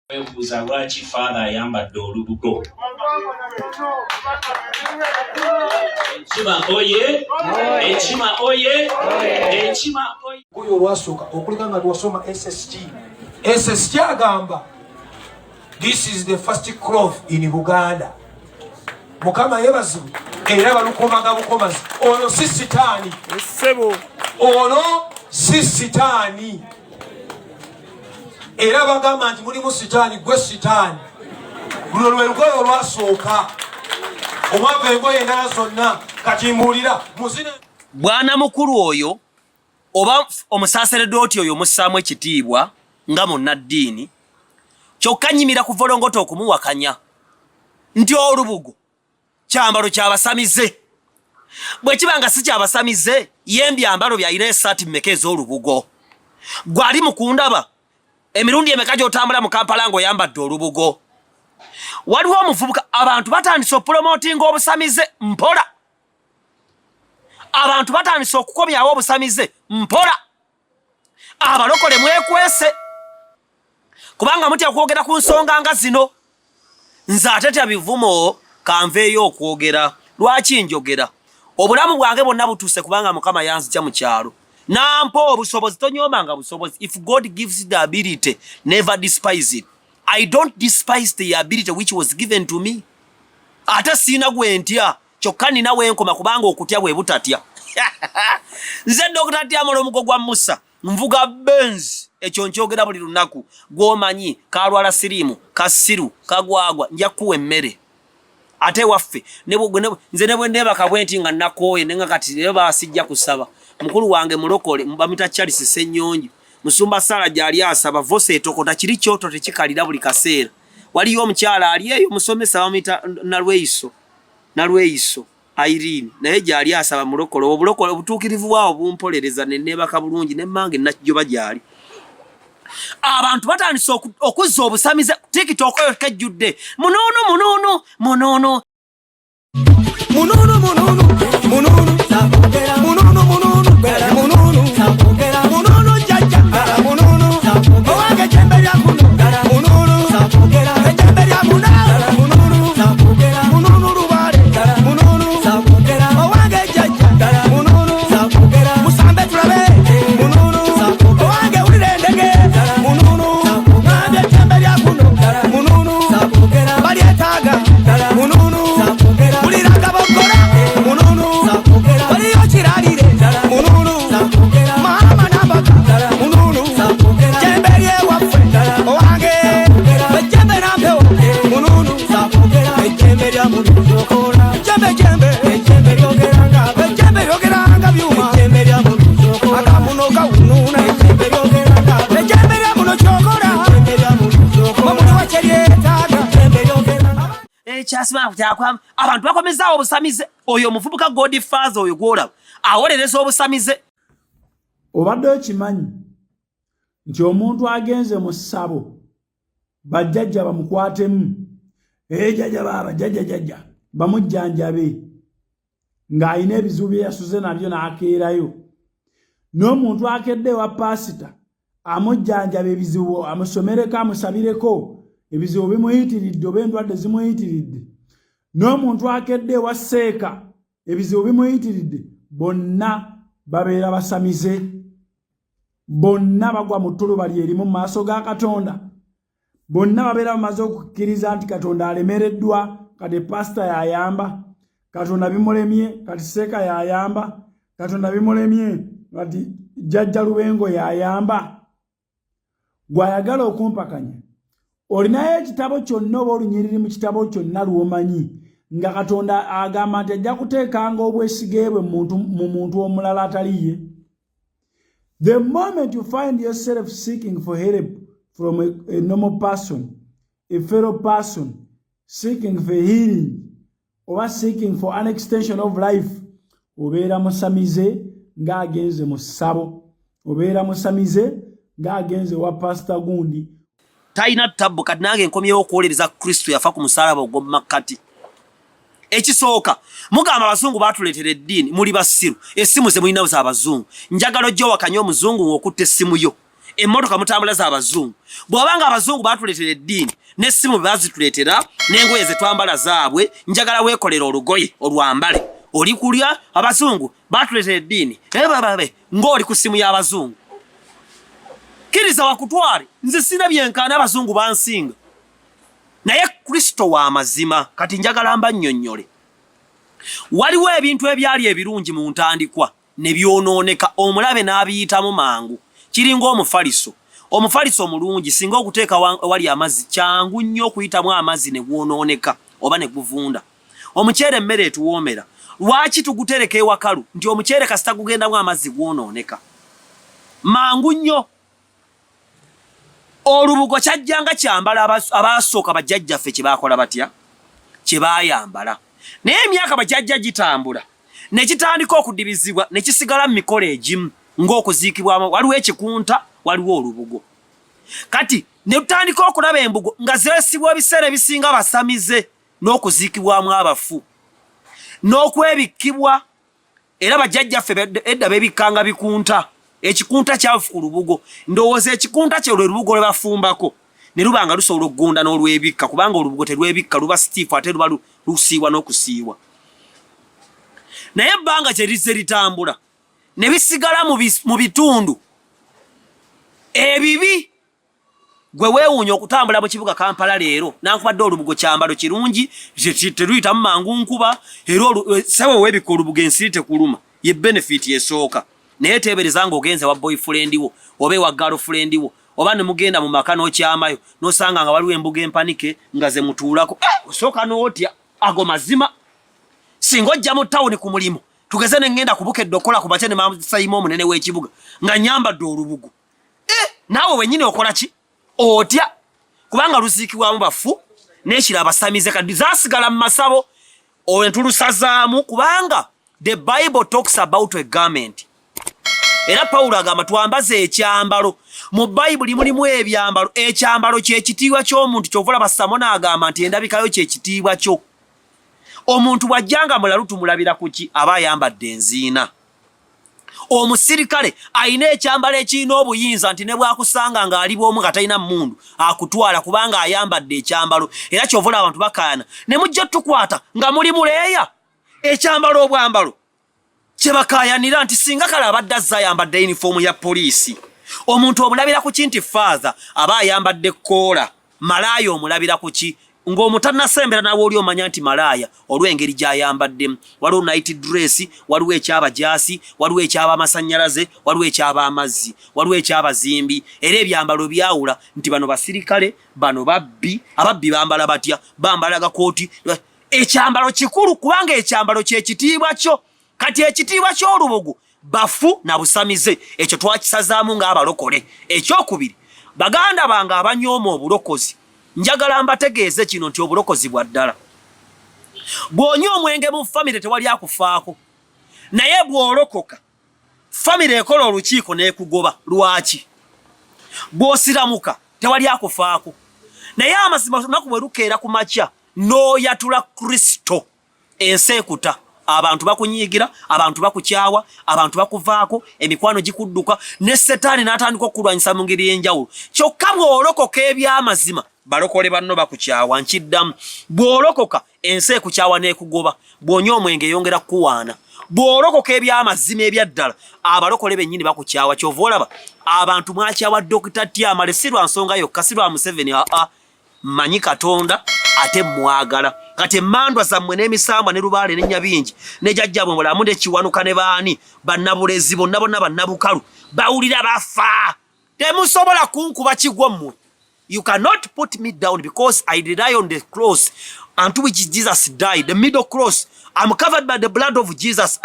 Webuuza lwaki father ayambadde olubugo. Ekima oye, ekima oye, ekima oye. Kuyo olwasooka okuleka nga twasoma SSG agamba this is the first cloth in Buganda. Mukama yebazibwe era balukomaga bukomazi. Ono si sitaani. Ono si sitaani. Era bagamba nti mulimu sitaani, gwe sitaani. Luno lwe lugoye olwasooka. Omwava engoye endala zonna kati mbuulira muzine. Bwana mukulu oyo oba omusaaseredooti oyo mussaamu ekitiibwa nga munnaddiini kyokka nnyimira ku volongoto okumuwakanya nti olubugo kyambalo kyabasamize. Bwe kiba nga si kyabasamize ye mbyambalo byalina essaati mmeka ez'olubugo. Gwali mukundaba emirundi emeka gy'otambula mu Kampala ng'oyambadde olubugo. Waliwo omuvubuka abantu batandise okupromotinga obusamize mpola. Abantu batandise okukomyawo obusamize mpola. Abalokole mwekwese kubanga mutya kwogera ku nsonga nga zino. Nze ate tya bivumo kanveeyo okwogera. Lwaki njogera? Obulamu bwange bwonna butuuse kubanga Mukama yanzija mu kyalo. Nampo obusobozi, tonyoomanga busobozi. If God gives the ability, never despise it. I don't despise the ability which was given to me. Ate sina gwe ntya kyokka nina wenkoma kubanga okutya bwe butatya. Nze Dr. Tyamolo Mugo gwa Musa nvuga Benz ekyo nkyogera buli lunaku. Gw'omanyi kalwala sirimu kasiru kagwagwa nja kuwa emmere. Ate waffe nze ne bwe ndebaka bwenti nga nakooye nenga kati lero basijja kusaba. Mukulu wange mulokole mbamita Charles Senyonyi musumba sala gyali asaba vose etokota kiri kyoto tekikalira buli kaseera. Waliyo omukyala ali eyo musomesa bamita Nalweyiso Irene naye gyali asaba mulokole obulokole obutuukirivu bwawo bumpolereza nebaka bulungi nemmange nakjoba gyali. Abantu batandise okuzza obusamize TikTok oyo kejjudde munono abantu bakomezaawo obusamize. Oyo omuvubuka Godfather oyo gwolaba awolereza obusamize. Obadde okimanyi nti omuntu agenze mu ssabo bajjajja bamukwatemu jjajja baba jjajja bamujjanjabe ng'ayina ebizibu bye yasuze nabyo n'akeerayo. N'omuntu akedde wa pasita amujjanjabe ebizibu amusomereko amusabireko ebizibu bimuyitiridde oba endwadde zimuyitiridde. N'omuntu akedde wa seeka ebizibu bimuyitiridde. Bonna babeera basamize. Bonna bagwa mu ttuluba lyerimu mu maaso ga Katonda. Bonna babeera bamaze okukkiriza nti Katonda alemereddwa kati pasita yayamba. Katonda bimulemye kati seeka yayamba. Katonda bimulemye kati jjajja Lubengo yayamba. Gwayagala okumpakanya olinayo ekitabo kyonna oba olunyiriri mu kitabo kyonna lw'omanyi nga Katonda agamba nti ajja kuteekanga obwesige bwe mu muntu omulala ataliye. The moment you find yourself seeking for help from a normal person, a fellow person, seeking for healing or seeking for an extension of life, obeera musamize ng'agenze mu ssabo. Obeera musamize ng'agenze wa pastor gundi. Taina tabbu kati nange nkomyewo okwolereza Kristo yafa ku musalaba ogw'omu makkati. Ekisooka mugamba abazungu batuleetera eddiini muli basiru essimu ze mulina za abazungu. Njagala ojja wakanya omuzungu ng'okutte essimu yo emmotoka mutambula z'abazungu bw'obanga abazungu batuleetera eddiini n'essimu bazituleetera n'engoye ze twambala zaabwe njagala weekolera olugoye olwambale oli kulya abazungu batuleetera eddiini ebababe ng'oli ku ssimu y'abazungu kkiriza wakutwale nze sina byenkaana abazungu bansinga naye Kristo wa mazima kati njagala mbannyonnyole waliwo ebintu ebyali ebirungi mu ntandikwa ne byonooneka omulabe n'abiyitamu mangu kiringa omufaliso omulungi singa okuteeka wali amazzi kyangu nnyo okuyitamu amazzi ne gwonooneka oba ne guvunda omuceere emmere etuwoomera lwaki tugutereka ewakalu nti omuceere kasita gugendamu amazzi gwonooneka mangu nnyo olubugo kyajjanga kyambala abaasooka bajjajjaffe kye baakola batya kye baayambala naye emyaka bajjajja gitambula ne kitandika okudibizibwa ne kisigala mu mikolo egimu ng'okuziikibwamu waliwo ekikunta waliwo olubugo kati ne tutandika okulaba embugo nga zeesibwa ebiseera ebisinga basamize n'okuziikibwamu abafu n'okwebikkibwa era bajjajjaffe edda beebikkanga bikunta ekikunta kyafu ku lubugo ndowooza ekikunta kye lwe lubugo lwe bafumbako ne luba nga lusobola okugunda n'olwebikka kubanga olubugo terwebikka luba sitiifu ate luba lusiiwa n'okusiiwa naye ebbanga kye lizze litambula ne bisigala mu bitundu ebibi gwe weewuunya okutambula mu kibuga Kampala leero nankubadde olubugo kyambalo kirungi teruyitamu mangu nkuba era sawe weebikka olubugo ensiri tekuluma ye benefit esooka naye teebereza ng'ogenze wa boyfriend wo oba ewa girlfriend wo oba ne mugenda mu maka n'okyamayo n'osanga nga waliwo embuga empanike nga ze mutuulako osooka n'otya ago mazima singa ojja mu tawuni ku mulimu tugeze ne ngenda kubukedde okola ku bakye ne masayima omunene w'ekibuga nga nyambadde olubugo naawe wennyini okola ki otya kubanga luziikibwamu bafu n'ekira abasamize kadi zaasigala mu masabo entulusazzaamu kubanga the Bible talks about a garment era Pawulo agamba twambaze ekyambalo mu Bayibuli mulimu ebyambalo ekyambalo kyekitiibwa ky'omuntu ky'ovula basamona agamba nti endabikayo kyekitiibwa kyo omuntu bw'ajjanga mulalu tumulabira ku ki aba ayambadde enziina omusirikale ayina ekyambalo ekirina obuyinza nti ne bwakusanga ng'ali bw'omu nga talina mmundu akutwala kubanga ayambadde ekyambalo era ky'ovula abantu bakaana ne mujja tukwata nga muli muleeya ekyambalo obwambalo kye bakaayanira nti singa kale abadde azza ayambadde yunifoomu ya poliisi omuntu omulabira ku ki nti faaza aba ayambadde koola malaaya omulabira ku ki ng'omutannasembera nawe oli omanya nti malaaya olw'engeri gy'ayambaddemu waliwo night dress waliwo ekyabajaasi waliwo ekyabamasanyalaze waliwo ekyabamazzi waliwo ekyabazimbi era ebyambalo byawula nti bano basirikale bano ababbi bambala batya bambala gakooti ekyambalo kikulu kubanga ekyambalo kyekitiibwa kyo kati ekitiibwa ky'olubugo bafu na busamize ekyo twakisazaamu ng'abalokole ekyokubiri baganda bange abanyooma obulokozi njagala mbategeeze kino nti obulokozi bwa ddala bw'onywa omwenge mu famire tewali akufaako naye bw'olokoka famire ekola olukiiko n'ekugoba lwaki bw'osiramuka tewali akufaako naye amazima olunaku bwe lukeera ku makya n'oyatula Kristo ensi ekuta abantu bakunyiigira abantu bakukyawa abantu bakuvaako emikwano gikudduka ne setaani n'atandika okulwanyisa mu ngeri y'enjawulo kyokka bw'olokoka eby'amazima balokole banno bakukyawa nkiddamu bw'olokoka ensi ekukyawa n'ekugoba bw'onywa omwenge yongera kukuwaana bw'olokoka eby'amazima ebyaddala abalokole bennyini bakukyawa kyova olaba abantu mwakyawa Dr. Tyamale si lwa nsonga yokka si lwa Museveni mmanyi Katonda ate mwagala kati emmandwa zammwe n'emisambwa ne lubaale n'ennyabingi ne jjajjabwe mulamu n'ekiwanuka ne baani bannabulezi bonna bannabukalu bawulira bafa temusobola kunkuba kigwo mmwe. You cannot put me down because I rely on the cross unto which Jesus died, the middle cross. I'm covered by the blood of Jesus.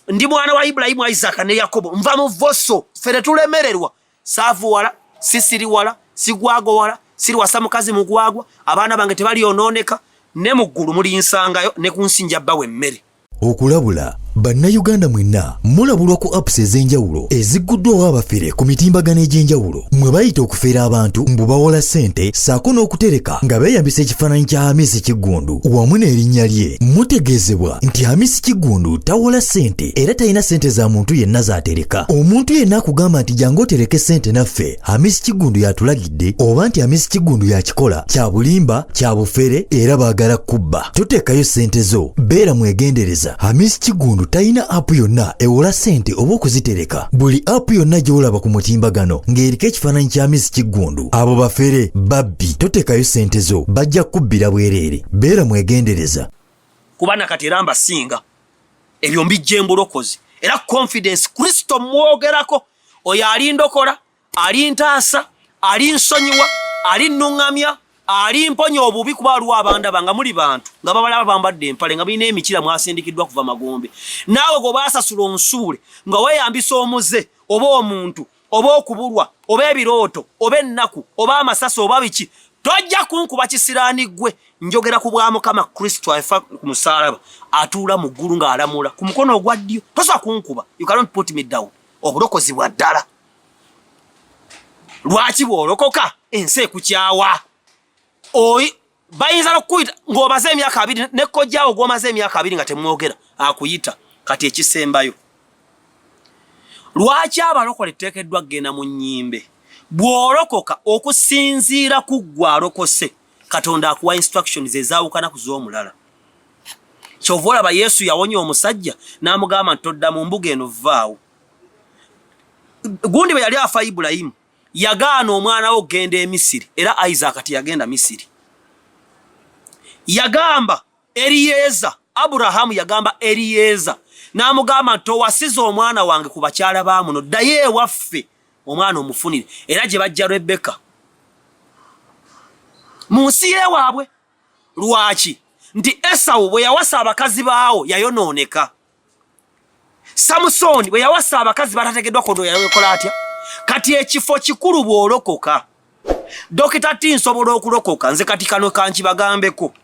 Ndi mwana wa Ibrahimu, Isaac ne Yakobo. Nva mu voso fere tulemererwa. Savu wala, sisiri wala, sigwago wala, siri wasa mukazi mugwagwa, abaana bange tebali ononeka, ne mu ggulu muli nsangayo ne kunsinja bbawe mmere. Okulabula Bannayuganda mwenna mulabulwa ku apps ez'enjawulo ezigguddwawo abafere ku mitimbagano egy'enjawulo mwe bayita okufeera abantu mbu bawola ssente ssaako n'okutereka nga beeyambisa ekifaananyi kya Hamisi Kiggundu wamu n'erinnya lye. Mutegeezebwa nti Hamisi Kiggundu tawola ssente era talina ssente za muntu yenna z'atereka. Omuntu yenna akugamba nti jangu otereke ssente naffe Hamisi Kiggundu yatulagidde oba nti Hamisi Kiggundu yakikola kya bulimba kya bufere era baagala kubba. Toteekayo ssente zo, beera mwegendereza. Hamisi Kiggundu talina app yonna ewola ssente oba okuzitereka. Buli app yonna gy'olaba ku mutimbagano ng'eriko ekifaananyi kya Hamisi Kiggundu, abo bafere babbi. Toteekayo ssente zo, bajja kubbira bwereere. Beera mwegendereza. Kubana kati era mbasinga ebyo mbijje mbulokozi era confidence Kristo mwogerako oyo alindokola alintaasa alinsonyiwa alinnuŋŋamya alimponya obubi kuba waliwo abandaba nga muli bantu nga babalaba bambadde empale nga birina emikira mwasindikiddwa kuva Magombe. Naawe gwebaasasula onsuule nga weeyambisa omuze oba omuntu oba okubulwa oba ebirooto oba ennaku oba amasasi oba biki, tojja kunkuba kisiraani ggwe. Njogera ku bwa Mukama Kristo afa ku musaalaba atuula mu ggulu ng'alamula ku mukono ogwa ddyo. Tosobola kunkuba. You cannot put me down. Obulokozi bwa ddala. Lwaki bw'olokoka ensi ekukyawa? Oyi bayinza n'okukuyita ng'omaze emyaka 2 ne kojjaawo gw'omaze emyaka 2 nga temwogera akuyita kati ekisembayo. Lwaki abalokole etteekeddwa kugenda mu nnyimbe? Bw'olokoka okusinziira ku ggwe alokose Katonda akuwa instructions ezaawukana ku z'omulala. Kyova olaba Yesu yawonya omusajja n'amugamba nti todda mu mbuga eno vvaawo. Gundi bwe yali afa Ibulayimu yagaana omwana we okugenda e Misiri era Isaac kati yagenda Misiri. Yagamba Eriyeeza, Aburahamu yagamba Eriyeeza n'amugamba nti towasiza omwana wange ku bakyala ba muno, ddayo ewaffe omwana omufunire. Era gye bajja Rebeka mu nsi y'ewaabwe. Lwaki? Nti Esawu bwe yawasa abakazi baawo yayonooneka. Samusoni bwe yawasa abakazi batategeddwa kondo yayokola atya? Kati ekifo kikulu bw'olokoka. Dokita ti nsobola okulokoka nze kati kano kankibagambeko.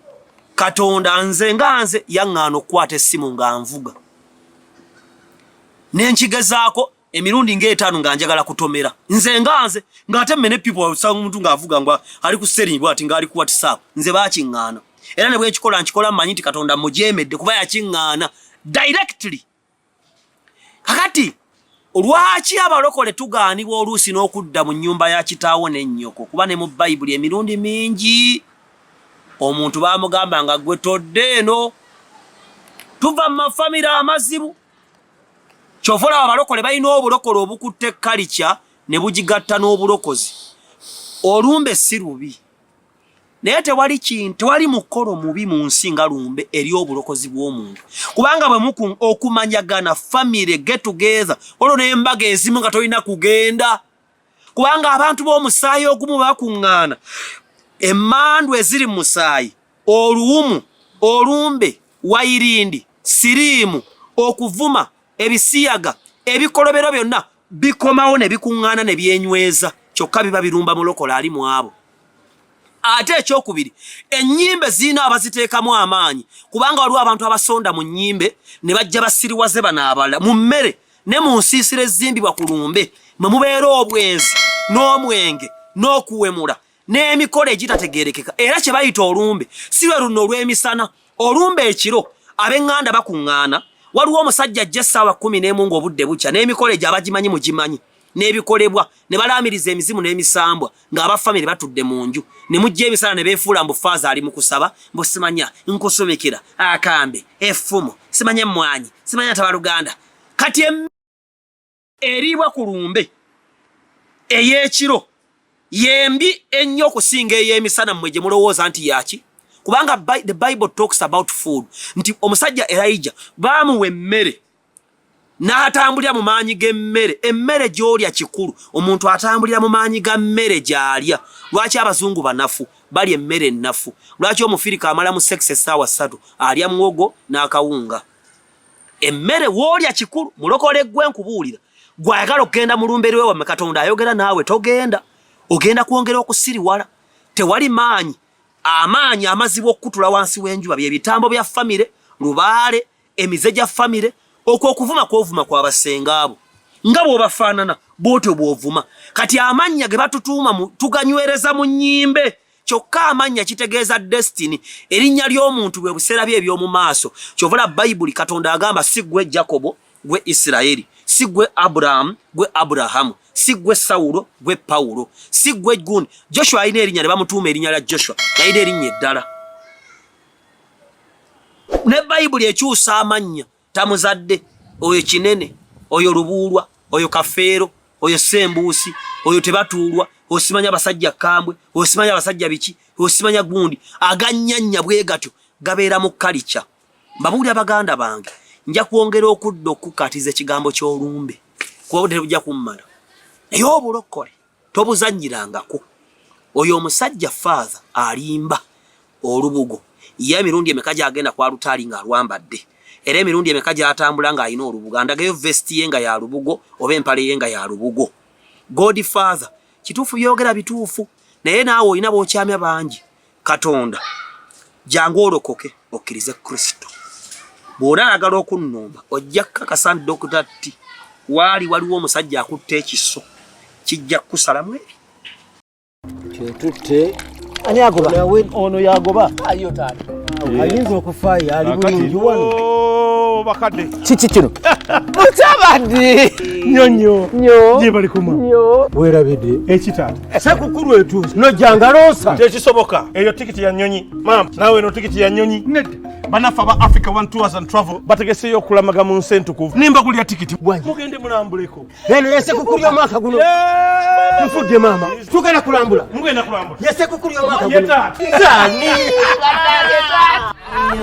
Katonda nze nga nze yaŋŋaana okukwata essimu nga nvuga. Nenkigezaako emirundi ng'etaano nga njagala kutomera. Nze nga nze ng'ate mene people usanga omuntu ng'avuga ngo ali ku seringi ati ng'ali ku WhatsApp. Nze baakiŋŋaana. Era ne bwe nkikola mmanyi nti Katonda mujeemedde kuba yakiŋŋaana directly. Kakati lwaki abalokole tugaanibwa oluusi n'okudda mu nnyumba ya kitaawo n'ennyoko? Kuba ne mu Bayibuli emirundi mingi omuntu baamugamba nga gwe todde eno tuva mu mafamire amazibu. Kyova olaba abalokole balina obulokole obukutte kalica ne bugigatta n'obulokozi. Olumbe si lubi naye tewali kintu, tewali mukolo mubi mu nsi nga lumbe eri obulokozi bw'omuntu. Kubanga bwe muku okumanyagana family get together olwo n'embaga ezimu nga tolina kugenda. Kubanga abantu b'omusaayi ogumu bakuŋŋaana. Emmandu eziri mu musaayi, oluwumu, olumbe, wayirindi, siriimu, okuvuma, ebisiyaga, ebikolobero byonna bikomawo ne bikuŋŋaana ne byenyweza. Kyokka biba birumba mulokole ali mu abo. Ate ekyokubiri, ennyimbe zirina abaziteekamu amaanyi. Kubanga waliwo abantu abasonda mu nnyimbe ne bajja basiriwaze bano abalala. Mu mmere ne mu nsiisira ezimbibwa ku lumbe mwe mubeera obwenzi n'omwenge n'okuwemula n'emikolo egitategeerekeka. Era kye bayita olumbe si lwe luno olw'emisana. Olumbe ekiro ab'eŋŋanda bakuŋŋaana. Waliwo omusajja ajja essaawa 11 ng'obudde bukya n'emikolo egyo abagimanyi mugimanyi n'ebikolebwa ne balaamiriza emizimu n'emisambwa ng'abafamire batudde mu nju ne mujja emisana ne beefuula mbu faaza ali mu kusaba mbu simanya nkusumikira akambe effumo simanya emmwanyi simanya tabaluganda. Kati eriibwa ku lumbe ey'ekiro yembi ennyo okusinga ey'emisana mmwe gye mulowooza nti yaki. Kubanga the Bible talks about food. Nti omusajja Elijah baamuwa emmere n'atambulira mu maanyi g'emmere. Emmere gy'olya kikulu. Omuntu atambulira mu maanyi ga mmere gy'alya. Lwaki abazungu banafu balya emmere ennafu? Lwaki omufirika amala mu sex essaawa 3 alya muwogo n'akawunga? Emmere w'olya kikulu. Mulokole ggwe nkubuulira, gwayagala okugenda mu lumbe lwe wamme Katonda ayogera naawe togenda. Ogenda kwongera okusiriwala. Tewali maanyi. Amaanyi amazibu okutula wansi w'enjuba bye bitambo bya famire, lubaale, emize gya famire, okwo okuvuma kwovuma kwabasenga abo nga bw'obafaanana bw'otyo bw'ovuma kati amannya ge batutuuma tuganywereza mu nnyimbe kyokka amannya kitegeeza destiny erinnya ly'omuntu bwe buseera bye eby'omu maaso kyovula bayibuli katonda agamba si gwe Jakobo gwe Isirayiri si gwe Aburahamu gwe Aburahamu si gwe Sawulo gwe Pawulo si gwe gundi Joshua alina erinnya ne bamutuuma erinnya lya Joshua yalina erinnya eddala ne bayibuli ekyusa amannya tamuzadde oyo kinene oyo lubuulwa oyo kafeero oyo sembuusi oyo tebatuulwa osimanya abasajja kambwe osimanya abasajja biki osimanya gundi aganyanya bwe gatyo gabeera mu kalicha mbabuulira baganda bange nja kwongera okudda okukatiza ekigambo ky'olumbe kuba tebujja kummala naye obulokole tobuzannyirangako oyo omusajja father alimba olubugo ye emirundi emeka gyagenda kwa lutaali ng'alwambadde era emirundi emeka gyatambula ng'alina olubugo andagayo vesti ye nga ya lubugo oba empale ye nga ya lubugo God Father kituufu byogera bituufu naye naawe olina b'okyamya bangi katonda jangu olokoke okkirize Kristo bw'ola ayagala okunnumba ojja kukakasa Dr. T waliwo omusajja akutte ekiso kijja kukusalamu eri kyetutte ani agoba nawe ono yagoba ayo taata ayinza okufaayo ali bulungi wano bakadde kiki kino mutabadde nyonyo nyo gye bali kuma nyo weerabidde ekitaata sekukulu etuusi nojjanga loosa tekisoboka eyo tikiti ya nnyonyi maama naawe eno tikiti ya nnyonyi nedda bannaffe aba Africa One Tours and Travel bategeseyo okulamaga mu nsi entukuvu nimba kulya tikiti mugende mulambuleko eno yesekukulu y'omwaka guno tufudde maama tugenda kulambula mugenda kulambula yesekukulu y'omwaka guno yetaani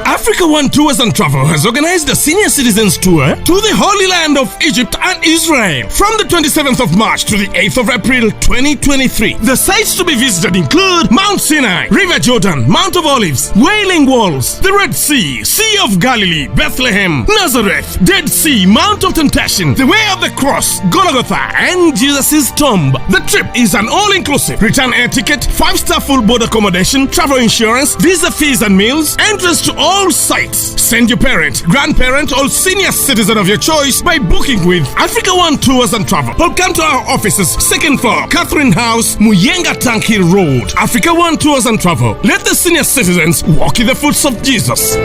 Africa One Tours and Travel has organized a senior citizens tour to the Holy Land of Egypt and Israel from the 27th of March to the 8th of April 2023. The sites to be visited include Mount Sinai, River Jordan, Mount of Olives, Wailing Walls, the Red Sea, Sea of Galilee, Bethlehem, Nazareth, Dead Sea, Mount of Temptation, the Way of the Cross, Golgotha, and Jesus' tomb. The trip is an all-inclusive return air ticket, 5-star full board accommodation, travel insurance, visa fees and meals, entrance to all sites. Send your parent, grandparent, or senior citizen of your choice by booking with Africa One Tours and Travel. Or come to our offices, 2nd floor, Catherine House, Muyenga Tanki Road. Africa One Tours and Travel. Let the senior citizens walk in the footsteps of Jesus.